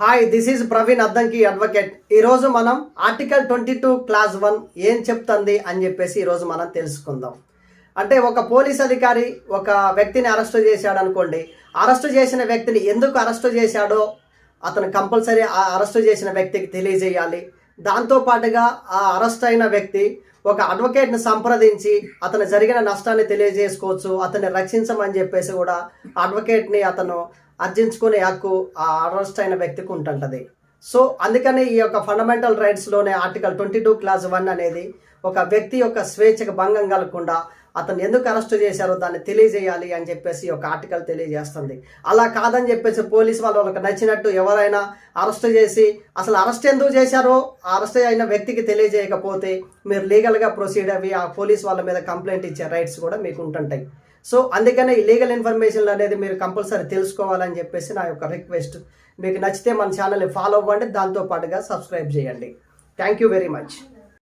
Hi, this is Praveen Addanki advocate. ఈరోజు మనం article 22 class 1 ఏం చెప్తుంది అని చెప్పేసి ఈరోజు మనం తెలుసుకుందాం. అంటే ఒక పోలీస్ అధికారి ఒక వ్యక్తిని అరెస్ట్ చేశాడు అనుకోండి. అరెస్ట్ చేసిన వ్యక్తిని ఎందుకు అరెస్ట్ చేశాడో అతను కంపల్సరీ ఆ అరెస్ట్ చేసిన వ్యక్తికి తెలియజేయాలి. దాంతోపాటుగా ఆ అరెస్ట్ అయిన వ్యక్తి ఒక అడ్వకేట్ని సంప్రదించి అతను జరిగిన నష్టాన్ని తెలియజేసుకోవచ్చు. అతన్ని రక్షించమని చెప్పేసి కూడా అడ్వకేట్ని అతను అర్జించుకునే హక్కు ఆ అరెస్ట్ అయిన వ్యక్తికి ఉంటుంటుంది. సో అందుకని ఈ యొక్క ఫండమెంటల్ రైట్స్లోనే ఆర్టికల్ 22 క్లాస్ 1 అనేది ఒక వ్యక్తి యొక్క స్వేచ్ఛకు భంగం కలగకుండా అతను ఎందుకు అరెస్ట్ చేశారో దాన్ని తెలియజేయాలి అని చెప్పేసి ఒక ఆర్టికల్ తెలియజేస్తుంది. అలా కాదని చెప్పేసి పోలీసు వాళ్ళకి నచ్చినట్టు ఎవరైనా అరెస్ట్ చేసి అసలు అరెస్ట్ ఎందుకు చేశారో ఆ అరెస్ట్ అయిన వ్యక్తికి తెలియజేయకపోతే మీరు లీగల్గా ప్రొసీడ్ అవి ఆ పోలీస్ వాళ్ళ మీద కంప్లైంట్ ఇచ్చే రైట్స్ కూడా మీకు ఉంటుంటాయి. సో అందుకనే ఈ లీగల్ ఇన్ఫర్మేషన్ అనేది మీరు కంపల్సరీ తెలుసుకోవాలని చెప్పేసి నా యొక్క రిక్వెస్ట్. మీకు నచ్చితే మన ఛానల్ని ఫాలో అవ్వండి, దాంతోపాటుగా సబ్స్క్రైబ్ చేయండి. Thank you very much.